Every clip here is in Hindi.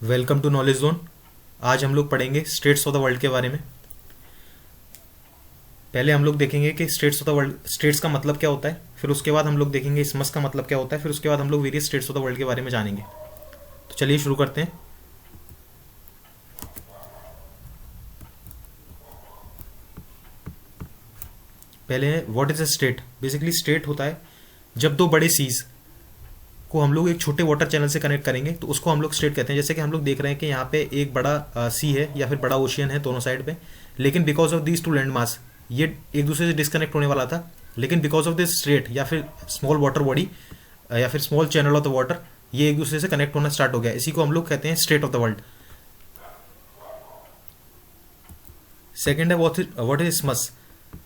Welcome to knowledge zone. आज हम लोग पढ़ेंगे स्टेट्स ऑफ द वर्ल्ड के बारे में। पहले हम लोग देखेंगे कि states of the world, states का मतलब क्या होता है, फिर उसके बाद हम लोग देखेंगे इसमस का मतलब क्या होता है, फिर उसके बाद हम लोग various states of the world के बारे में जानेंगे। तो चलिए शुरू करते हैं। पहले what is a state. Basically state होता है जब दो बड़े सीज को हम लोग एक छोटे वाटर चैनल से कनेक्ट करेंगे तो उसको हम लोग स्टेट कहते हैं। जैसे कि हम लोग देख रहे हैं कि यहाँ पे एक बड़ा सी है या फिर बड़ा ओशियन है दोनों साइड पे, लेकिन because of these two land mass ये एक दूसरे से डिस्कनेक्ट होने वाला था, लेकिन बिकॉज ऑफ दिस स्ट्रेट या फिर स्मॉल वाटर बॉडी या फिर small channel of the water ये एक दूसरे से कनेक्ट होना स्टार्ट हो गया। इसी को हम लोग कहते हैं state of the world. Second है व्हाट इज इस्मस।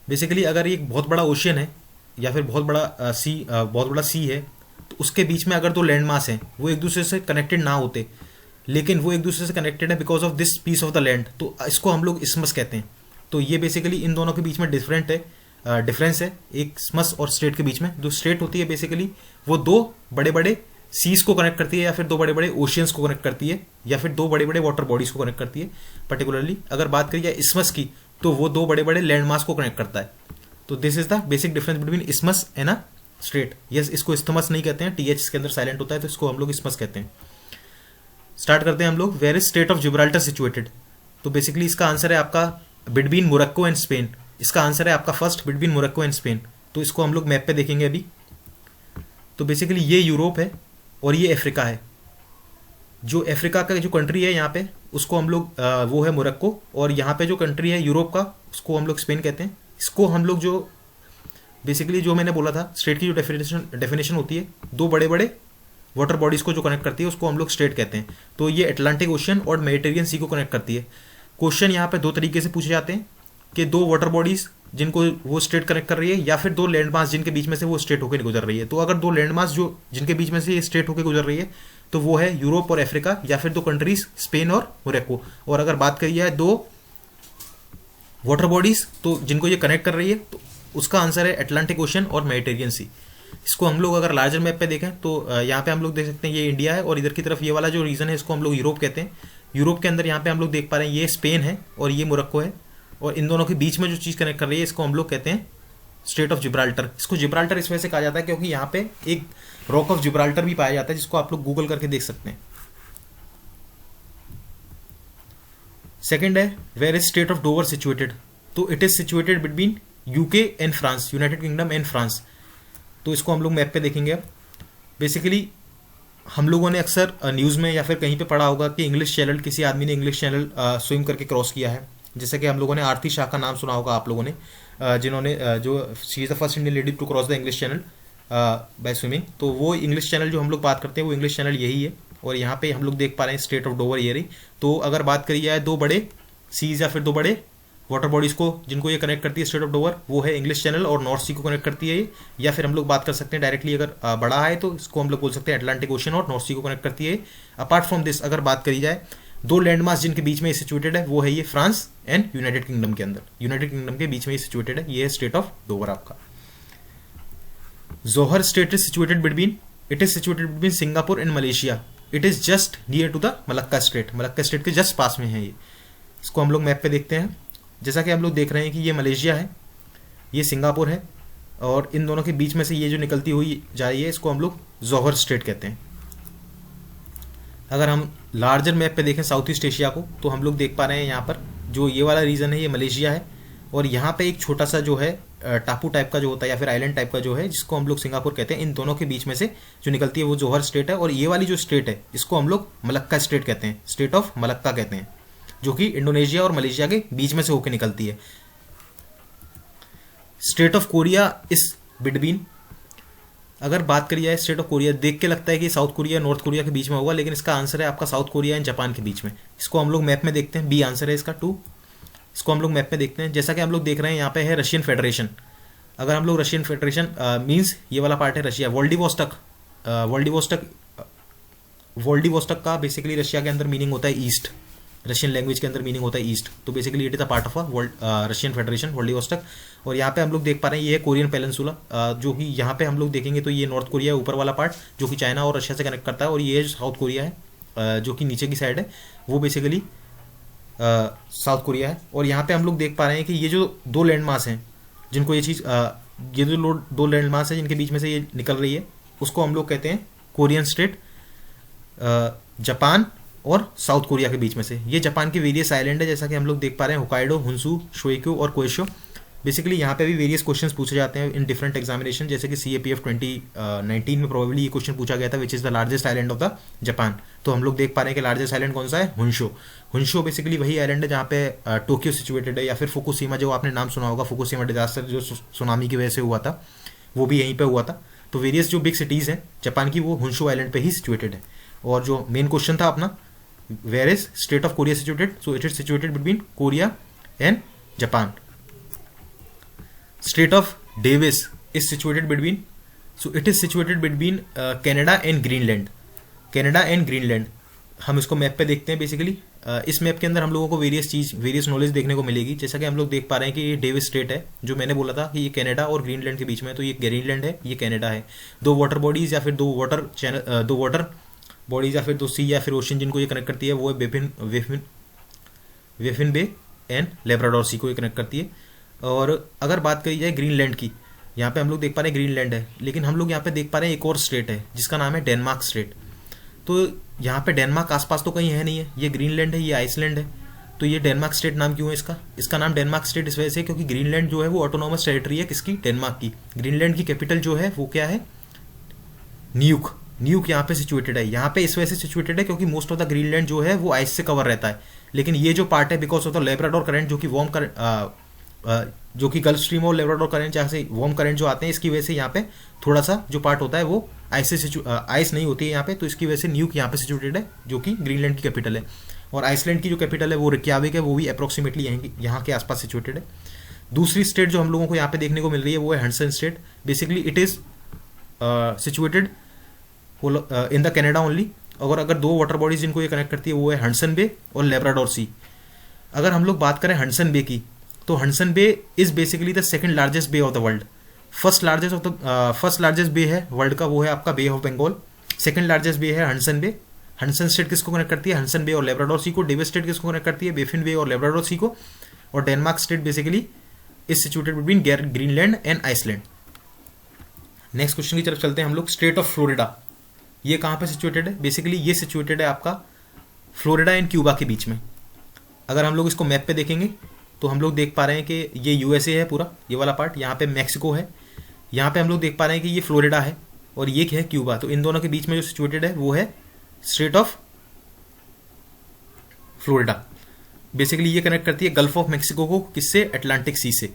बेसिकली अगर ये एक बहुत बड़ा ओशियन है या फिर बहुत बड़ा सी है तो उसके बीच में अगर दो लैंड मास हैं वो एक दूसरे से कनेक्टेड ना होते, लेकिन वो एक दूसरे से कनेक्टेड है because of this piece of the land, तो इसको हम लोग इस्मस कहते हैं। तो ये बेसिकली इन दोनों के बीच में डिफरेंस है एक स्मस और स्टेट के बीच में। जो स्टेट होती है बेसिकली वो दो बड़े बड़े सीज को कनेक्ट करती है या फिर दो बड़े बड़े ओशियंस को कनेक्ट करती है या फिर दो बड़े बड़े वाटर बॉडीज को कनेक्ट करती है। पर्टिकुलरली अगर बात करिए इस्मस की तो वो दो बड़े बड़े लैंड मास को कनेक्ट करता है। तो this is the basic difference between isthmus and a strait. Yes, इसको इस्मस नहीं कहते हैं, टीएच इसके अंदर साइलेंट होता है तो इसको हम लोग इस्मस कहते हैं। स्टार्ट करते हैं हम लोग। Where is state of Gibraltar situated. तो बेसिकली इसका आंसर है आपका बिटवीन मोरक्को एंड स्पेन। इसका आंसर है आपका first between Morocco and Spain. तो इसको हम लोग मैप पे देखेंगे अभी। तो बेसिकली ये यूरोप है और ये अफ्रीका है। जो अफ्रीका का जो कंट्री है यहाँ पे उसको हम लोग वो है मोरक्को, और यहाँ पे जो कंट्री है यूरोप का उसको हम लोग स्पेन कहते हैं। इसको हम लोग जो बेसिकली जो मैंने बोला था स्टेट की जो डेफिनेशन होती है दो बड़े बड़े वाटर बॉडीज को जो कनेक्ट करती है उसको हम लोग स्टेट कहते हैं। तो ये अटलांटिक ओशियन और मेडिटेरियन सी को कनेक्ट करती है। क्वेश्चन यहाँ पे दो तरीके से पूछे जाते हैं कि दो वाटर बॉडीज जिनको वो स्टेट कनेक्ट कर रही है या फिर दो लैंड मास जिनके बीच में से वो स्टेट होकर गुजर रही है। तो अगर दो लैंड मास जो जिनके बीच में से ये स्टेट होकर गुजर रही है तो वो है यूरोप और अफ्रीका, या फिर दो कंट्रीज स्पेन और मोरक्को। और अगर बात करी जाए दो वाटर बॉडीज तो जिनको ये कनेक्ट कर रही है तो उसका आंसर है अटलांटिक ओशन और मेडिटेरियन सी। इसको हम लोग अगर लार्जर मैप पे देखें तो यहाँ पे हम लोग देख सकते हैं ये इंडिया है और इधर की तरफ ये वाला जो रीजन है इसको हम लोग यूरोप कहते हैं। यूरोप के अंदर यहाँ पे हम लोग देख पा रहे हैं ये स्पेन है और ये मोरक्को है, और इन दोनों के बीच में जो चीज़ कनेक्ट कर रही है इसको हम लोग कहते हैं स्टेट ऑफ जिब्राल्टर। इसको जिब्राल्टर इस वजह से कहा जाता है क्योंकि यहाँ पे एक रॉक ऑफ जिब्राल्टर भी पाया जाता है जिसको आप लोग गूगल करके देख सकते हैं। सेकेंड है where is state of Dover situated. तो it is situated between UK and France, United Kingdom and France. तो इसको हम लोग मैप पे देखेंगे। अब बेसिकली हम लोगों ने अक्सर न्यूज़ में या फिर कहीं पे पढ़ा होगा कि इंग्लिश चैनल, किसी आदमी ने इंग्लिश चैनल स्विम करके क्रॉस किया है। जैसे कि हम लोगों ने आरती शाह का नाम सुना होगा आप लोगों ने, जिन्होंने जो she is the first Indian lady to cross the English Channel by swimming. तो वो इंग्लिश चैनल जो हम लोग बात करते हैं वो इंग्लिश चैनल यही है, और यहाँ पे हम लोग देख पा रहे हैं स्टेट ऑफ डोवर ये रही। तो अगर बात करी जाए दो बड़े सीज या फिर दो बड़े वाटर बॉडीज को जिनको ये कनेक्ट करती है स्टेट ऑफ डोवर, वो है इंग्लिश चैनल और नॉर्थ सी को कनेक्ट करती है ये। या फिर हम लोग बात कर सकते हैं डायरेक्टली अगर बड़ा है तो इसको हम लोग बोल सकते हैं अटलांटिक ओशन और नॉर्थ सी को कनेक्ट करती है। अपार्ट फ्रॉम दिस अगर बात करी जाए दो लैंड मास जिनके बीच में सिचुएटेड है वो है ये फ्रांस एंड यूनाइटेड किंगडम के अंदर, यूनाइटेड किंगडम के बीच में ये सिचुएटेड है। ये है स्टेट ऑफ डोवर आपका। Johor strait is situated between, it is situated between Singapore and Malaysia. It is just near to the Malacca strait, Malacca strait के जस्ट पास में है ये। इसको हम लोग मैप पे देखते हैं। जैसा कि हम लोग देख रहे हैं कि ये मलेशिया है, ये सिंगापुर है, और इन दोनों के बीच में से ये जो निकलती हुई जा रही है इसको हम लोग जोहर स्टेट कहते हैं। अगर हम लार्जर मैप पे देखें साउथ ईस्ट एशिया को तो हम लोग देख पा रहे हैं यहाँ पर जो ये वाला रीजन है ये मलेशिया है, और यहाँ पे एक छोटा सा जो है टापू टाइप का जो होता है या फिर आइलैंड टाइप का जो है जिसको हम लोग सिंगापुर कहते हैं। इन दोनों के बीच में से जो निकलती है वो जोहर स्टेट है, और ये वाली जो स्टेट है इसको हम लोग मलक्का स्टेट कहते हैं, स्टेट ऑफ मलक्का कहते हैं, जो कि इंडोनेशिया और मलेशिया के बीच में से होकर निकलती है। स्टेट ऑफ कोरिया इस बिटवीन, अगर बात करी जाए स्टेट ऑफ कोरिया, देख के लगता है कि साउथ कोरिया नॉर्थ कोरिया के बीच में होगा, लेकिन इसका आंसर है आपका साउथ कोरिया एंड जापान के बीच में। इसको हम लोग मैप में देखते हैं, बी आंसर है इसका 2। इसको हम लोग मैप में देखते हैं। जैसा कि हम लोग देख रहे हैं यहाँ पे है रशियन फेडरेशन। अगर हम लोग रशियन फेडरेशन मीन्स ये वाला पार्ट है रशिया, वोल्डिवोस्टक का बेसिकली रशिया के अंदर मीनिंग होता है ईस्ट, रशियन लैंग्वेज के अंदर मीनिंग होता है ईस्ट। तो basically it is a part of a Russian federation Vladivostok. और यहाँ पे हम लोग देख पा रहे हैं ये है कोरियन पेनिनसुला, जो कि यहाँ पे हम लोग देखेंगे तो ये नॉर्थ कोरिया है ऊपर वाला पार्ट जो कि चाइना और रशिया से कनेक्ट करता है, और ये साउथ कोरिया है जो कि नीचे की साइड है वो बेसिकली साउथ कोरिया है। और यहाँ पे हम लोग देख पा रहे हैं कि ये जो दो लैंड मास हैं जिनको ये चीज़ ये जो दो लैंड मास है जिनके बीच में से ये निकल रही है उसको हम लोग कहते हैं कोरियन स्ट्रेट। जापान और साउथ कोरिया के बीच में से ये जापान के वेरियस आइलैंड है, जैसा कि हम लोग देख पा रहे हैं होकाइडो, हुंसू, शोइक्यू और कोएशो। बेसिकली यहाँ पे भी वेरियस क्वेश्चंस पूछे जाते हैं इन डिफरेंट एग्जामिनेशन, जैसे कि CAPF 2019 में प्रोबेबली ये क्वेश्चन पूछा गया था which is the largest island of the Japan. तो हम लोग देख पा रहे हैं कि लार्जेस्ट आइलैंड कौन सा है, हुंशो। हुंशो बेसिकली वही आइलैंड है जहाँ पे टोक्यो सिचुएटेड है, या फिर फुकुशिमा जो आपने नाम सुना होगा, फुकुशिमा डिजास्टर जो सुनामी की वजह से हुआ था वो भी यहीं पर हुआ था। तो वेरियस जो बिग सिटीज़ हैं जापान की वो हुंशो आइलैंड पे ही सिचुएटेड है। और जो मेन क्वेश्चन था अपना, where is state of Korea situated, so it is situated between Korea and Japan. State of Davis is situated between, so it is situated between Canada and Greenland. Canada and Greenland, हम इसको मैप पे देखते हैं। बेसिकली इस मैप के अंदर हम लोगों को वेरियस नॉलेज देखने को मिलेगी। जैसा कि हम लोग देख पा रहे हैं कि ये डेविस स्टेट है, जो मैंने बोला था कि ये कनाडा और ग्रीनलैंड के बीच में है, तो ये ग्रीनलैंड है, ये कनाडा है। दो वाटर बॉडीज या फिर दो वाटर बॉडीज या फिर दो सी या फिर ओशन जिनको ये कनेक्ट करती है वो है Baffin bay and Labrador Sea को ये कनेक्ट करती है। और अगर बात करी जाए ग्रीनलैंड की, यहाँ पे हम लोग देख पा रहे हैं ग्रीनलैंड है, लेकिन हम लोग यहाँ पे देख पा रहे हैं एक और स्टेट है जिसका नाम है डेनमार्क स्टेट। तो यहाँ पे डेनमार्क आसपास तो कहीं है नहीं है, ये ग्रीनलैंड है, ये आइसलैंड है। तो ये डेनमार्क स्टेट नाम क्यों है इसका नाम डेनमार्क स्टेट इस वजह से क्योंकि ग्रीनलैंड जो है वो ऑटोनॉमस टेरिटरी है किसकी, डेनमार्क की। ग्रीनलैंड की कैपिटल जो है वो क्या है, न्यूक। न्यूक यहाँ पे सिचुएटेड है। यहाँ पे इस वजह से सिचुएटेड है क्योंकि मोस्ट ऑफ द ग्रीनलैंड जो है वो आइस से कवर रहता है, लेकिन ये जो पार्ट है because of the Labrador current जो कि वार्म करंट जो कि गल्फ स्ट्रीम और लेब्राडोर करंट जहाँ से वार्म करंट जो आते हैं, इसकी वजह से यहाँ पे थोड़ा सा जो पार्ट होता है वो आइस नहीं होती है यहाँ पे, तो इसकी वजह से न्यूक यहाँ पे सिचुएटेड है जो कि ग्रीनलैंड की कैपिटल है। और आइसलैंड की जो कैपिटल है वो रिक्याविक है, वो भी अप्रोक्सीमेटली यहाँ के आसपास सिचुएटेड है। दूसरी स्टेट जो हम लोगों को यहाँ पे देखने को मिल रही है वो है Hudson state. Basically it is situated in the Canada only. और अगर दो वाटर बॉडीज जिनको ये कनेक्ट करती है वो है हडसन बे और लेब्राडोर सी। अगर हम लोग बात करें हडसन बे की, तो Hudson Bay is basically the second largest bay of the world. First largest bay है वर्ल्ड का वो है आपका bay of Bengal. Second largest bay है हडसन बे। हडसन स्टेट किसको कनेक्ट करती है, हडसन बे और लेब्राडोर सी को। डेविस स्टेट किसको कनेक्ट करती है, बेफिन बे और लेब्राडोर सी को। और Denmark state basically is situated between Greenland and Iceland. Next question की तरफ चलते हैं हम लोग। स्टेट ऑफ फ्लोरिडा, ये कहाँ पे सिचुएटेड है, बेसिकली ये सिचुएटेड है आपका फ्लोरिडा एंड क्यूबा के बीच में। अगर हम लोग इसको मैप पे देखेंगे तो हम लोग देख पा रहे हैं कि ये USA है पूरा, ये वाला पार्ट, यहाँ पे मैक्सिको है, यहाँ पे हम लोग देख पा रहे हैं कि ये फ्लोरिडा है और ये है क्यूबा। तो इन दोनों के बीच में जो सिचुएटेड है वो है स्टेट ऑफ फ्लोरिडा। बेसिकली ये कनेक्ट करती है गल्फ ऑफ मैक्सिको को किससे, अटलांटिक सी से,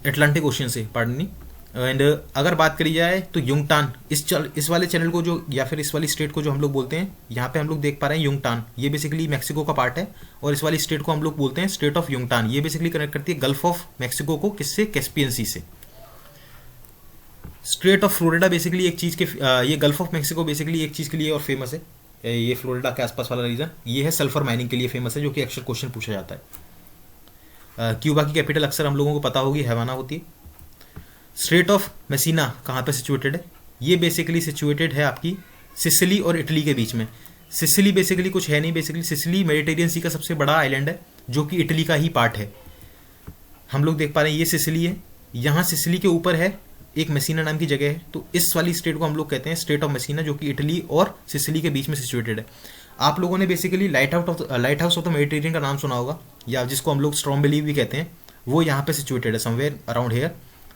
अटलांटिक ओशियन से, पार्डन मी। एंड अगर बात करी जाए तो युंगटान, इस वाले चैनल को जो या फिर इस वाली स्टेट को जो हम लोग बोलते हैं, यहाँ पे हम लोग देख पा रहे हैं युंगटान, ये बेसिकली मैक्सिको का पार्ट है। और इस वाली स्टेट को हम लोग बोलते हैं स्टेट ऑफ युंगटान। ये बेसिकली कनेक्ट करती है गल्फ ऑफ मैक्सिको को किससे, कैस्पियन सी से। स्टेट ऑफ फ्लोरिडा बेसिकली एक चीज़ के ये गल्फ ऑफ मैक्सिको बेसिकली एक चीज़ के लिए और फेमस है, ये फ्लोरिडा के आसपास वाला रीजन, ये है सल्फर माइनिंग के लिए फेमस है, जो कि अक्सर क्वेश्चन पूछा जाता है। क्यूबा की कैपिटल अक्सर हम लोगों को पता होगी, हैवाना होती है। स्ट्रेट ऑफ मेसिना कहाँ पे सिचुएटेड है, ये बेसिकली सिचुएटेड है आपकी सिसिली और इटली के बीच में। सिसिली बेसिकली कुछ है नहीं, बेसिकली सिसिली मेडिटेरियन सी का सबसे बड़ा आइलैंड है जो कि इटली का ही पार्ट है। हम लोग देख पा रहे हैं ये सिसिली है, यहाँ सिसिली के ऊपर है एक मेसिना नाम की जगह है, तो इस वाली स्टेट को हम लोग कहते हैं स्टेट ऑफ मेसिना, जो कि इटली और सिसिली के बीच में सिचुएटेड है। आप लोगों ने basically light house of the Mediterranean का नाम सुना होगा, या जिसको हम लोग स्ट्रॉम्बेली भी कहते हैं, वो यहाँ पे सिचुएटेड है समवेयर अराउंड हेयर।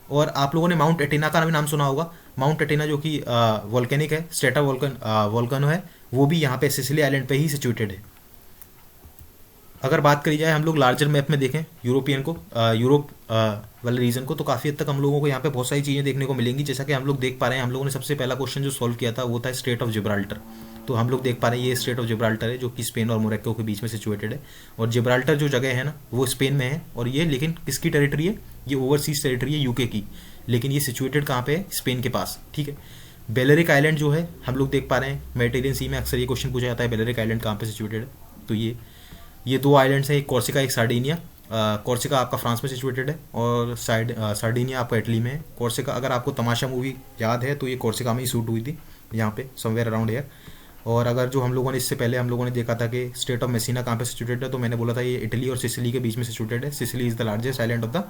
और आप लोगों ने माउंट एटेना का भी नाम सुना होगा, माउंट एटेना जो कि वोल्केनिक है, स्ट्रेटा वोल्केनो है, वो भी यहाँ पे सिसिली आइलैंड पे ही सिचुएटेड है। अगर बात करी जाए हम लोग लार्जर मैप में देखें यूरोपियन को, यूरोप वाले रीजन को, तो काफ़ी हद तक हम लोगों को यहाँ पे बहुत सारी चीज़ें देखने को मिलेंगी। जैसा कि हम लोग देख पा रहे हैं, हम लोगों ने सबसे पहला क्वेश्चन जो सॉल्व किया था वो था स्टेट ऑफ जिब्राल्टर। तो हम लोग देख पा रहे हैं ये स्टेट ऑफ जिब्राल्टर है जो कि स्पेन और मोरक्को के बीच में सिचुएटेड है। और जिब्राल्टर जो जगह है ना वो स्पेन में है, और ये लेकिन किसकी टेरिटरी है, ये ओवरसीज टेरिटरी है यूके की, लेकिन ये सिचुएटेड कहाँ पे है, स्पेन के पास, ठीक है। बेलेरिक आइलैंड जो है हम लोग देख पा रहे हैं मेडिटेरियन सी में अक्सर ये क्वेश्चन पूछा जाता है, बेलेरिक आइलैंड कहाँ पे सिचुएटेड है। तो ये दो आइलैंड्स हैं, एक कॉर्सिका एक सार्डिनिया। कॉर्सिका आपका फ्रांस में सिचुएटेड है और सार्डिनिया आपका इटली में है। कॉर्सिका, अगर आपको तमाशा मूवी याद है तो ये कॉर्सिका में ही शूट हुई थी, यहाँ पे समवेयर अराउंड हेयर। और अगर जो हम लोगों ने इससे पहले हम लोगों ने देखा था कि स्टेट ऑफ मेसिना कहाँ पे सिचुएटेड है, तो मैंने बोला था ये इटली और सिसिली के बीच में सिचुएटेड है। Sicily is the largest island of the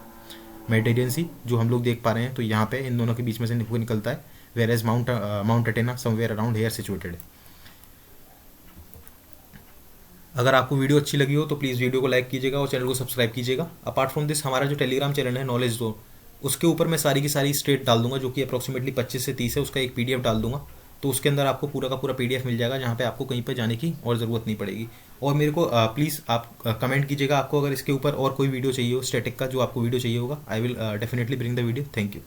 Mediterranean sea, जो हम लोग देख पा रहे हैं। तो यहाँ पे इन दोनों के बीच में से निकलता है, whereas Mount Etna somewhere around here situated है। अगर आपको वीडियो अच्छी लगी हो तो प्लीज़ वीडियो को लाइक कीजिएगा और चैनल को सब्सक्राइब कीजिएगा। अपार्ट फ्रॉम दिस, हमारा जो टेलीग्राम चैनल है नॉलेज जोन, उसके ऊपर मैं सारी की सारी स्टेट डाल दूंगा, जो कि अप्रॉक्सीमेटली 25 से 30 है। उसका एक पीडीएफ डाल दूंगा, तो उसके अंदर आपको पूरा का पूरा पीडीएफ मिल जाएगा, जहाँ पे आपको कहीं पर जाने की और ज़रूरत नहीं पड़ेगी। और मेरे को प्लीज़ आप कमेंट कीजिएगा, आपको अगर इसके ऊपर और कोई वीडियो चाहिए हो स्टैटिक का, जो आपको वीडियो चाहिए होगा, I will definitely bring the video. Thank you.